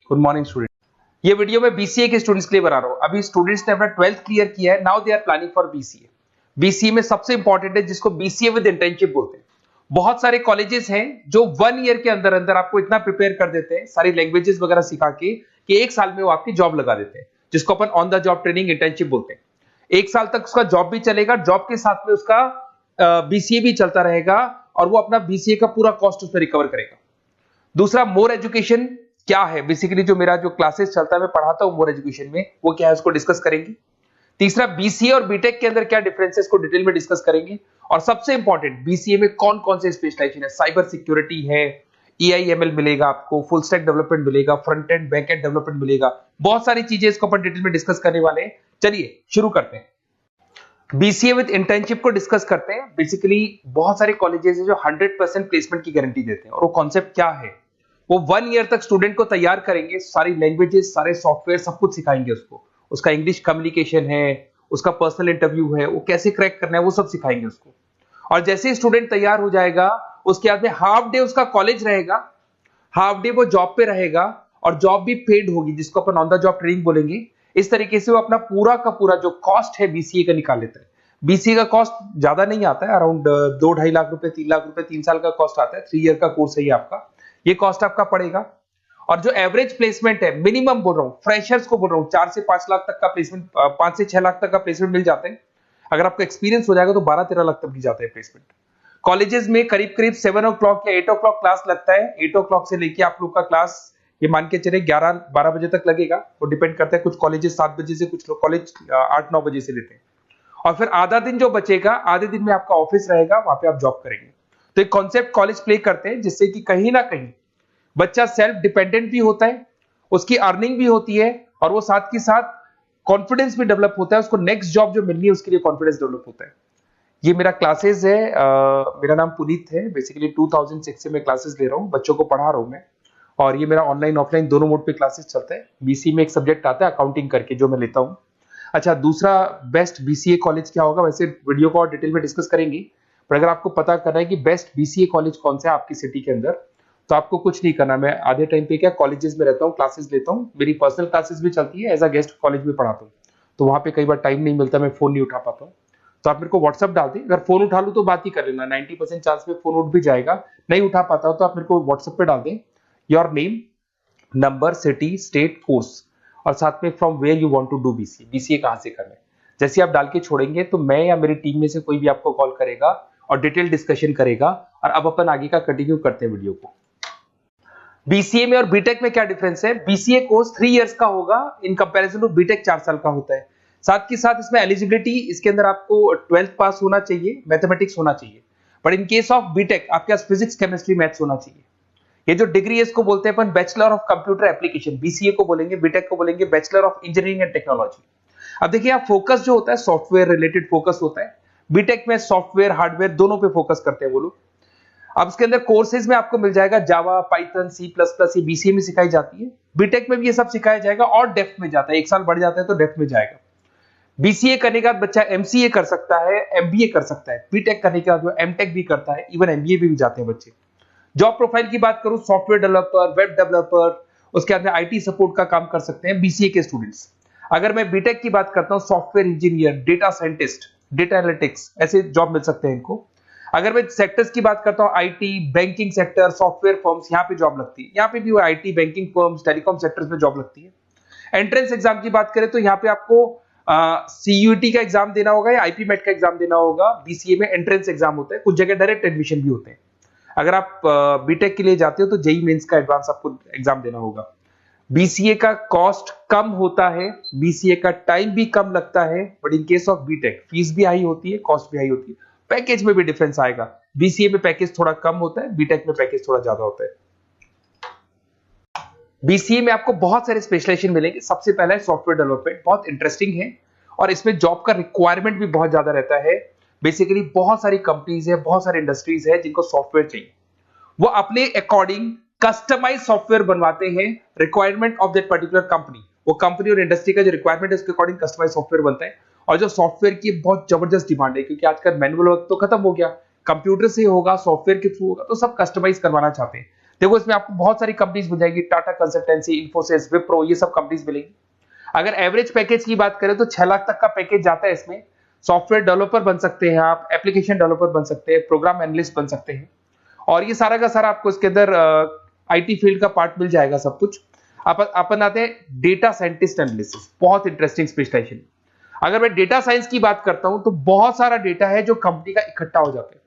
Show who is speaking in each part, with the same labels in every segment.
Speaker 1: Good morning student. ये video मैं BCA के स्टूडेंट्स के लिए बना रहा हूँ। अभी स्टूडेंट्स ने अपना 12th क्लियर किया है, now they are planning for BCA. BCA में सबसे इंपॉर्टेंट है जिसको बीसीए विद इंटर्नशिप बोलते हैं। बहुत सारे कॉलेजेस हैं जो 1 ईयर के अंदर अंदर आपको इतना प्रिपेयर कर देते हैं, सारी लैंग्वेजेस वगैरह सिखा के, कि 1 साल में वो आपकी जॉब लगा देते हैं, जिसको अपन on the job training internship बोलते हैं। 1 साल तक उसका जॉब भी चलेगा, जॉब के साथ में उसका बीसीए भी चलता रहेगा और वो अपना बीसीए का पूरा कॉस्ट उसमें रिकवर करेगा। दूसरा, मोर एजुकेशन क्या है, बेसिकली जो मेरा जो क्लासेस चलता है मैं पढ़ाता हूं मोर एजुकेशन में, वो क्या है उसको डिस्कस करेंगे। तीसरा, बीसीए और बीटेक के अंदर क्या डिफरेंसेस को डिटेल में डिस्कस करेंगे। और सबसे इंपॉर्टेंट, बीसीए में कौन कौन से स्पेशलाइजेशन है, साइबर सिक्योरिटी है, एआईएमएल मिलेगा आपको, फुल स्टैक डेवलपमेंट मिलेगा, front end back and development मिलेगा, बहुत सारी चीजें इसको अपन डिटेल में डिस्कस करने वाले हैं। चलिए शुरू करते हैं। बीसीए विद इंटर्नशिप को डिस्कस करते हैं। बेसिकली बहुत सारे कॉलेजेस हैं जो 100% प्लेसमेंट की गारंटी देते हैं, और वो कॉन्सेप्ट क्या है, वो 1 ईयर तक स्टूडेंट को तैयार करेंगे, सारी लैंग्वेजेस, सारे सॉफ्टवेयर, सब कुछ सिखाएंगे उसको। उसका इंग्लिश कम्युनिकेशन है, उसका पर्सनल इंटरव्यू है, वो कैसे क्रैक करना है, वो सब सिखाएंगे उसको। और जैसे ही स्टूडेंट तैयार हो जाएगा, उसके बाद में हाफ डे उसका कॉलेज रहेगा, हाफ डे वो जॉब पे रहेगा, और जॉब भी पेड होगी, जिसको अपन ऑन द जॉब ट्रेनिंग बोलेंगे। इस तरीके से वो अपना पूरा का पूरा जो कॉस्ट है बीसीए का निकाल लेता है। बीसीए का कॉस्ट ज्यादा नहीं आता है, अराउंड 2-2.5 लाख रुपए, 3 लाख रुपए 3 साल का कॉस्ट आता है। 3 ईयर का कोर्स है ये आपका, ये कॉस्ट आपका पड़ेगा। और जो एवरेज प्लेसमेंट है, मिनिमम बोल रहा हूँ, फ्रेशर्स को बोल रहा हूँ, 4 से 5 लाख तक का प्लेसमेंट, 5 से 6 लाख तक का प्लेसमेंट मिल जाते हैं। अगर आपका एक्सपीरियंस हो जाएगा तो 12-13 लाख तक भी जाता है प्लेसमेंट। कॉलेजेस में करीब करीब 7 o'clock या 8 o'clock क्लास लगता है। 8 o'clock से लेके आप लोग का क्लास, ये मान के चले 11-12 बजे तक लगेगा। वो डिपेंड करता है, कुछ कॉलेजेस 7 बजे से, कुछ कॉलेज 8-9 बजे से लेते हैं। और फिर आधा दिन जो बचेगा, आधे दिन में आपका ऑफिस रहेगा, वहां पे आप जॉब करेंगे। तो एक कॉन्सेप्ट कॉलेज प्ले करते हैं, जिससे कि कहीं ना कहीं बच्चा सेल्फ डिपेंडेंट भी होता है, उसकी अर्निंग भी होती है, और वो साथ के साथ कॉन्फिडेंस भी डेवलप होता है। उसको नेक्स्ट जॉब जो मिलनी है उसके लिए कॉन्फिडेंस डेवलप होता है। ये मेरा क्लासेस है, मेरा नाम पुनीत है। बेसिकली 2006 से मैं क्लासेस ले रहा हूँ, बच्चों को पढ़ा रहा हूँ मैं। और ये मेरा ऑनलाइन ऑफलाइन दोनों मोड पे क्लासेस चलते हैं। बीसी में एक सब्जेक्ट आता है अकाउंटिंग करके, जो मैं लेता हूँ। अच्छा, दूसरा, बेस्ट बीसीए कॉलेज क्या होगा, वैसे वीडियो को और डिटेल में डिस्कस करेंगे, पर अगर आपको पता करना है कि बेस्ट बीसीए कॉलेज कौन सा है आपकी सिटी के अंदर, तो आपको कुछ नहीं करना। मैं आधे टाइम पे क्या कॉलेजेस में रहता हूँ, क्लासेस लेता हूँ, मेरी पर्सनल क्लासेस भी चलती है, एज अ गेस्ट कॉलेज में पढ़ाता हूँ। तो वहां पे कई बार टाइम नहीं मिलता, मैं फोन नहीं उठा पाता हूँ, तो आप मेरे को व्हाट्सअप डाल दें। अगर फोन उठा लूँ तो बात ही कर लेना, 90% चांस में फोन उठ भी जाएगा। नहीं उठा पाता हो तो आप मेरे को व्हाट्सएप पे डाल दें, your name, number, city, state, course, और साथ में from where you want to do BCA, BCA कहां से करना है। जैसे आप डाल के छोड़ेंगे तो मैं या मेरी टीम में से कोई भी आपको कॉल करेगा और डिटेल डिस्कशन करेगा। और अब अपन आगे का कंटिन्यू करते हैं वीडियो को। बीसीए में और बीटेक में क्या डिफरेंस है। बीसीए कोर्स 3 इयर्स का होगा, इन कंपैरिजन टू बीटेक 4 साल का होता है। साथ के साथ इसमें एलिजिबिलिटी, इसके अंदर आपको 12th पास होना चाहिए, मैथमेटिक्स होना चाहिए। But in case of BTech आपके पास फिजिक्स, केमिस्ट्री, मैथ्स होना चाहिए। ये जो डिग्री है इसको बोलते हैं अपन bachelor of computer application, BCA को बोलेंगे, बीटेक को बोलेंगे bachelor of engineering and technology. अब देखिए, आप फोकस जो होता है सॉफ्टवेयर रिलेटेड फोकस होता है। बीटेक में सॉफ्टवेयर, हार्डवेयर दोनों पे फोकस करते हैं वो लोग। अब इसके अंदर कोर्सेज में आपको मिल जाएगा जावा, पाइथन, सी प्लस प्लस, ये बीसीए में सिखाई जाती है। बीटेक में भी ये सब सिखाया जाएगा, और डेप्थ में जाता है, 1 साल बढ़ जाता है तो डेप्थ में जाएगा। बीसीए करने के बाद बच्चा एमसीए कर सकता है, एमबीए कर सकता है। बीटेक करने के बाद वो एमटेक भी करता है, इवन एमबीए भी जाते हैं बच्चे। जॉब प्रोफाइल की बात करूं, सॉफ्टवेयर डेवलपर, वेब डेवलपर, उसके बाद में आईटी सपोर्ट का काम कर सकते हैं बीसीए के स्टूडेंट्स। अगर मैं बीटेक की बात करता हूं, software engineer, data scientist, data analytics, ऐसे जॉब मिल सकते हैं इनको। अगर मैं सेक्टर्स की बात करता हूं, IT, banking sector, software firms, यहाँ पे जॉब लगती है। यहाँ पे भी वो IT, banking firms, telecom sectors में जॉब लगती है। एंट्रेंस एग्जाम की बात करें तो यहाँ पे आपको सीयूटी का एग्जाम देना होगा या आईपीमेट का एग्जाम देना होगा। बीसीए में एंट्रेंस एग्जाम होता है, कुछ जगह डायरेक्ट एडमिशन भी होते हैं। अगर आप बीटेक के लिए जाते हो तो जेई मेंस का एडवांस आपको एग्जाम देना होगा। बीसीए का कॉस्ट कम होता है, बीसीए का टाइम भी कम लगता है, but in case of BTech fees भी हाई होती है, कॉस्ट भी हाई होती है, पैकेज में भी डिफरेंस आएगा। बीसीए में पैकेज थोड़ा कम होता है, बीटेक में पैकेज थोड़ा ज्यादा होता है। बीसीए में आपको बहुत सारे स्पेशलाइजेशन मिलेंगे। सबसे पहला है सॉफ्टवेयर डेवलपमेंट, बहुत इंटरेस्टिंग है, और इसमें जॉब का रिक्वायरमेंट भी बहुत ज्यादा रहता है। बेसिकली बहुत सारी कंपनीज है, बहुत सारी इंडस्ट्रीज है जिनको सॉफ्टवेयर चाहिए, वो अपने अकॉर्डिंग कस्टमाइज सॉफ्टवेयर बनवाते हैं, requirement of that particular company. वो कंपनी और इंडस्ट्री का जो रिक्वायरमेंट है उसके अकॉर्डिंग कस्टमाइज सॉफ्टवेयर बनता है। और जो सॉफ्टवेयर की बहुत जबरदस्त डिमांड है, क्योंकि आजकल मैनुअल वर्क तो खत्म हो गया, कंप्यूटर से होगा, सॉफ्टवेयर के थ्रू होगा, तो सब कस्टमाइज करवाना चाहते हैं। देखो इसमें आपको बहुत सारी कंपनीज मिल जाएगी, टाटा कंसल्टेंसी, इन्फोसिस, विप्रो, ये सब कंपनीज मिलेंगी। अगर एवरेज पैकेज की बात करें तो 6 लाख तक का पैकेज जाता है इसमें। सॉफ्टवेयर डेवलपर बन सकते हैं आप, एप्लीकेशन डेवलपर बन सकते हैं, प्रोग्राम एनालिस्ट बन सकते हैं, और ये सारा का सारा आपको इसके अंदर आईटी फील्ड का पार्ट मिल जाएगा सब कुछ। अपन आते हैं डेटा साइंटिस्ट एनालिसिस, बहुत इंटरेस्टिंग स्पेशलाइजेशन। अगर मैं डेटा साइंस की बात करता हूं तो बहुत सारा डेटा है जो कंपनी का इकट्ठा हो जाता है,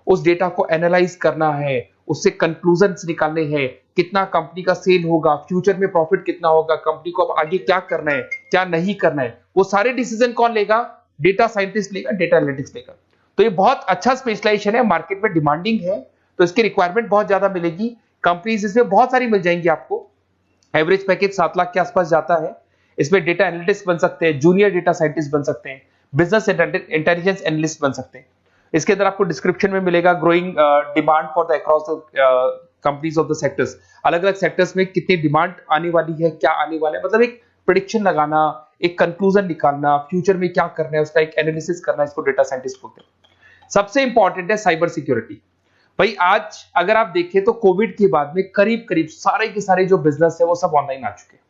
Speaker 1: उस डेटा को एनालाइज करना है, उससे कंक्लूजन्स निकालने हैं, कितना कंपनी का सेल होगा, फ्यूचर में प्रॉफिट कितना होगा, कंपनी को अब आगे क्या करना है, क्या नहीं करना है, वो सारे डिसीजन कौन लेगा? डेटा साइंटिस्ट लेगा, डेटा एनालिटिक्स लेगा। तो ये बहुत अच्छा स्पेशलाइजेशन है, मार्केट में डिमांडिंग है, तो इसकी रिक्वायरमेंट बहुत ज्यादा मिलेगी। कंपनीज इसमें बहुत सारी मिल जाएंगी आपको। एवरेज पैकेज 7 लाख के आसपास जाता है। इसमें डेटा एनालिटिक्स बन सकते हैं, जूनियर डेटा साइंटिस्ट बन सकते हैं, बिजनेस इंटेलिजेंस एनालिस्ट बन सकते हैं। इसके अंदर आपको डिस्क्रिप्शन में मिलेगा growing demand for the across the companies of the sectors. अलग अलग सेक्टर्स में कितनी डिमांड आने वाली है, क्या आने वाला है, मतलब एक प्रेडिक्शन लगाना, एक कंक्लूजन निकालना, फ्यूचर में क्या करना है उसका एक एनालिसिस करना, इसको डेटा साइंटिस्ट बोलते हैं। सबसे इंपॉर्टेंट है साइबर सिक्योरिटी। भाई आज अगर आप देखें तो कोविड के बाद में करीब करीब सारे के सारे जो बिजनेस है वो सब ऑनलाइन आ चुके हैं।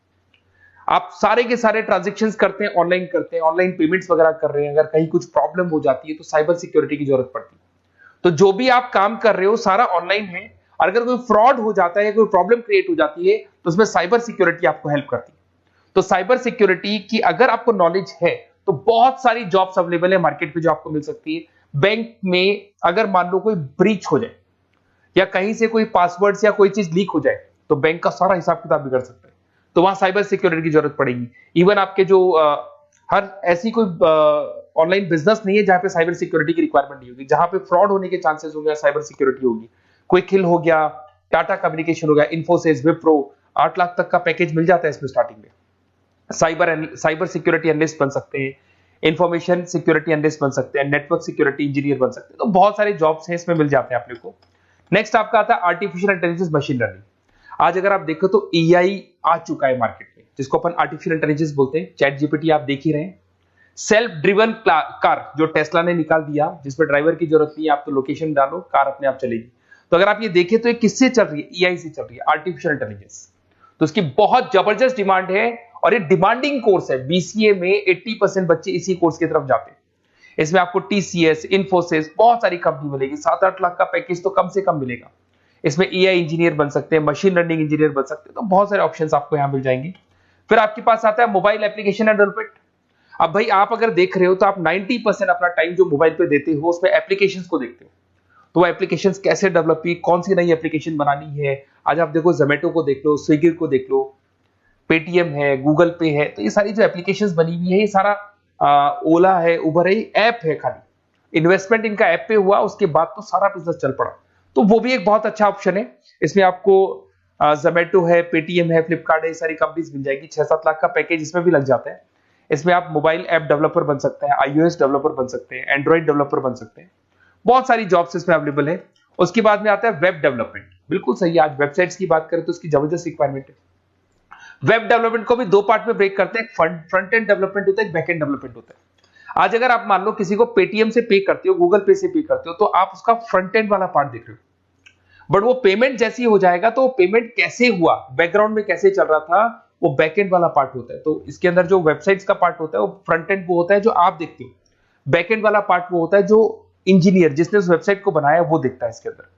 Speaker 1: आप सारे के सारे ट्रांजैक्शंस करते हैं, ऑनलाइन करते हैं, ऑनलाइन पेमेंट्स वगैरह कर रहे हैं। अगर कहीं कुछ प्रॉब्लम हो जाती है तो साइबर सिक्योरिटी की जरूरत पड़ती है। तो जो भी आप काम कर रहे हो सारा ऑनलाइन है, और अगर कोई फ्रॉड हो जाता है, कोई प्रॉब्लम क्रिएट हो जाती है तो उसमें साइबर सिक्योरिटी आपको हेल्प करती है। तो साइबर सिक्योरिटी की अगर आपको नॉलेज है तो बहुत सारी जॉब्स अवेलेबल है मार्केट पे जो आपको मिल सकती है। बैंक में अगर मान लो कोई ब्रीच हो जाए या कहीं से कोई पासवर्ड्स या कोई चीज लीक हो जाए तो बैंक का सारा हिसाब किताब बिगड़ सकता है, तो वहां साइबर सिक्योरिटी की जरूरत पड़ेगी। इवन आपके जो हर ऐसी कोई ऑनलाइन बिजनेस नहीं है जहां पे साइबर सिक्योरिटी की रिक्वायरमेंट नहीं होगी, जहां पे फ्रॉड होने के चांसेस होंगे, साइबर सिक्योरिटी होगी। क्विक हिल हो गया, टाटा कम्युनिकेशन हो गया, इन्फोसिस, विप्रो, 8 लाख तक का पैकेज मिल जाता है इसमें स्टार्टिंग में। साइबर सिक्योरिटी एनालिस्ट बन सकते हैं, इंफॉर्मेशन सिक्योरिटी एनालिस्ट बन सकते हैं, नेटवर्क सिक्योरिटी इंजीनियर बन सकते हैं। तो बहुत सारे जॉब्स हैं इसमें मिल जाते हैं अपने को। नेक्स्ट आपका आता है आर्टिफिशियल इंटेलिजेंस, मशीन लर्निंग। आज अगर आप देखो तो एआई आ चुका है मार्केट में, जिसको अपन आर्टिफिशियल इंटेलिजेंस बोलते हैं। चैट जीपीटी आप देख ही रहे हैं। सेल्फ ड्रिवन कार जो टेस्ला ने निकाल दिया, जिसमें ड्राइवर की जरूरत नहीं है, आप तो लोकेशन डालो, कार अपने आप चलेगी। तो अगर आप ये देखें तो ये किससे चल रही है? एआई से चल रही है, आर्टिफिशियल इंटेलिजेंस। तो इसकी बहुत जबरदस्त डिमांड है और ये डिमांडिंग कोर्स है। बीसीए में 80% बच्चे इसी कोर्स की तरफ जाते हैं। इसमें आपको टीसीएस, इन्फोसिस, बहुत सारी कंपनी मिलेगी। 7-8 लाख का पैकेज तो कम से कम मिलेगा। इसमें एआई इंजीनियर बन सकते हैं, मशीन लर्निंग इंजीनियर बन सकते हैं। तो बहुत सारे ऑप्शंस आपको यहां मिल जाएंगे। फिर आपके पास आता है मोबाइल एप्लीकेशन एंड डेवलपमेंट। अब भाई आप अगर देख रहे हो तो आप 90% अपना टाइम जो मोबाइल पे देते हो उसमें एप्लीकेशंस को देखते हो। तो वो एप्लीकेशंस कैसे डेवलप की, कौन सी नई एप्लीकेशन बनानी है। आज आप देखो जोमेटो को देख लो, स्विगी को देख लो, पेटीएम है, गूगल पे है। तो ये सारी जो एप्लीकेशंस बनी हुई है, ये सारा ओला है, उबर है, ऐप है। खाली इन्वेस्टमेंट इनका ऐप पे हुआ, उसके बाद तो सारा बिजनेस चल पड़ा। तो वो भी एक बहुत अच्छा ऑप्शन है। इसमें आपको जोमेटो है, पेटीएम है, फ्लिपकार्ट है, सारी कंपनीज मिल जाएगी। 6-7 लाख का पैकेज इसमें भी लग जाता है। इसमें आप मोबाइल ऐप डेवलपर बन सकते हैं, आईओएस डेवलपर बन सकते हैं, एंड्रॉइड डेवलपर बन सकते हैं। बहुत सारी जॉब्स इसमें अवेलेबल है। उसके बाद में आता है वेब डेवलपमेंट। बिल्कुल सही है, आज वेबसाइट्स की बात करें तो उसकी जबरदस्त रिक्वायरमेंट है। वेब डेवलपमेंट को भी दो पार्ट में ब्रेक करते हैं। फ्रंट एंड डेवलपमेंट होता है, बैक एंड डेवलपमेंट होता है। आज अगर आप मान लो किसी को पेटीएम से पे करते हो, गूगल पे से पे करते हो, तो आप उसका फ्रंट एंड वाला पार्ट देख रहे हो। बट वो पेमेंट जैसी हो जाएगा तो पेमेंट कैसे हुआ, बैकग्राउंड में कैसे चल रहा था, वो बैकएंड वाला पार्ट होता है। तो इसके अंदर जो वेबसाइट्स का पार्ट होता है वो फ्रंट एंड वो होता है जो आप देखते हो। बैकएंड वाला पार्ट वो होता है जो इंजीनियर जिसने उस वेबसाइट को बनाया वो देखता है इसके अंदर।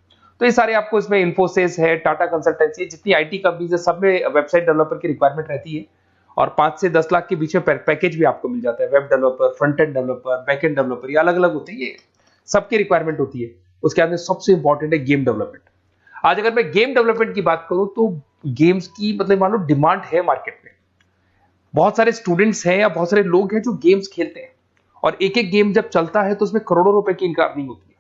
Speaker 1: तो ये सारे आपको इसमें इन्फोसिस है, टाटा कंसल्टेंसी, जितनी आईटी कंपनीज है सब में वेबसाइट डेवलपर की रिक्वायरमेंट रहती है। और 5 से 10 लाख के बीच में पैकेज भी आपको मिल जाता है। Web developer, front end developer, back end developer, ये अलग अलग होते हैं, ये सबकी रिक्वायरमेंट होती है। उसके अंदर सबसे इंपॉर्टेंट है गेम डेवलपमेंट। आज अगर मैं गेम डेवलपमेंट की बात करूं तो गेम्स की मतलब मान लो डिमांड है मार्केट में। बहुत सारे स्टूडेंट्स हैं या बहुत सारे लोग हैं जो गेम्स खेलते हैं, और एक एक गेम जब चलता है तो उसमें करोड़ों रुपए की इनकम अर्निंग होती है।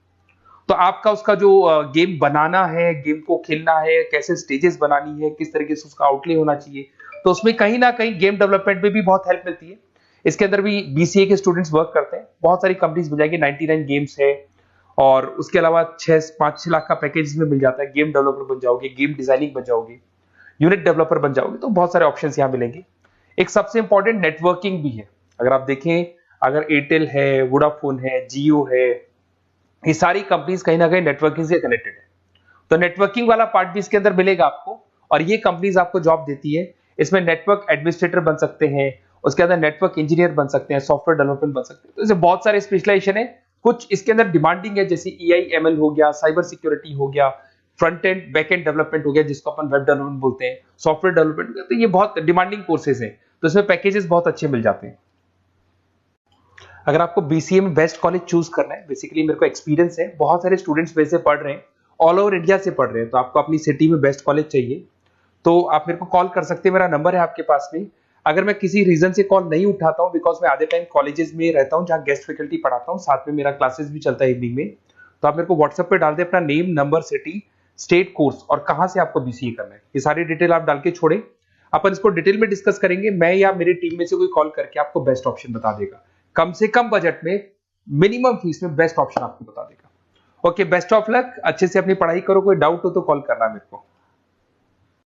Speaker 1: तो आपका उसका जो गेम बनाना है, गेम को खेलना है, कैसे स्टेजेस बनानी है, किस तरीके से उसका आउटले होना चाहिए, तो उसमें कहीं ना कहीं गेम डेवलपमेंट में भी बहुत हेल्प मिलती है। इसके अंदर भी बीसीए के स्टूडेंट्स वर्क करते हैं। बहुत सारी कंपनीज मिल जाएगी, 99 गेम्स है। और उसके अलावा 5-6 लाख का पैकेज में मिल जाता है। गेम डेवलपर बन जाओगे, गेम डिजाइनिंग बन जाओगे, यूनिट डेवलपर बन जाओगे, तो बहुत सारे ऑप्शंस यहाँ मिलेंगे। एक सबसे इंपॉर्टेंट नेटवर्किंग भी है। अगर आप देखें, अगर एयरटेल है, वोडाफोन है, जियो है, ये सारी कंपनीज कहीं ना कहीं नेटवर्किंग से कनेक्टेड है। तो नेटवर्किंग वाला पार्ट भी इसके अंदर मिलेगा आपको, और ये कंपनीज आपको जॉब देती है। इसमें नेटवर्क एडमिनिस्ट्रेटर बन सकते हैं, उसके अंदर नेटवर्क इंजीनियर बन सकते हैं, सॉफ्टवेयर डेवलपमेंट बन सकते हैं। तो इसे बहुत सारे स्पेशलाइजेशन है। कुछ इसके अंदर डिमांडिंग है, जैसे EI/ML हो गया, साइबर सिक्योरिटी हो गया, front end back and development हो गया जिसको अपन वेब डेवलपमेंट बोलते हैं, सॉफ्टवेयर डेवलपमेंट। तो ये बहुत डिमांडिंग कोर्सेज हैं, तो इसमें पैकेजेस बहुत अच्छे मिल जाते हैं। अगर आपको BCA में बेस्ट कॉलेज चूज करना है, बेसिकली मेरे को एक्सपीरियंस है, बहुत सारे स्टूडेंट्स वैसे पढ़ रहे हैं, ऑल ओवर इंडिया से पढ़ रहे हैं, तो आपको अपनी सिटी में बेस्ट कॉलेज चाहिए तो आप मेरे को कॉल कर सकते हैं। मेरा नंबर है आपके पास में। अगर मैं किसी रीजन से कॉल नहीं उठाता हूं, बिकॉज मैं आधे टाइम कॉलेजेस में रहता हूं जहां गेस्ट फैकल्टी पढ़ाता हूं, साथ में मेरा क्लासेस भी चलता है इवनिंग में, तो आप मेरे को व्हाट्सएप पे डाल दें अपना name, number, city, state, course और कहां से आपको BCA करना है, ये सारी डिटेल आप डाल के छोड़े। अपन इसको डिटेल में डिस्कस करेंगे, मैं या मेरी टीम में से कोई कॉल करके आपको बेस्ट ऑप्शन बता देगा, कम से कम बजट में, मिनिमम फीस में बेस्ट ऑप्शन आपको बता देगा। ओके, बेस्ट ऑफ लक, अच्छे से अपनी पढ़ाई करो, कोई डाउट हो तो कॉल करना मेरे को।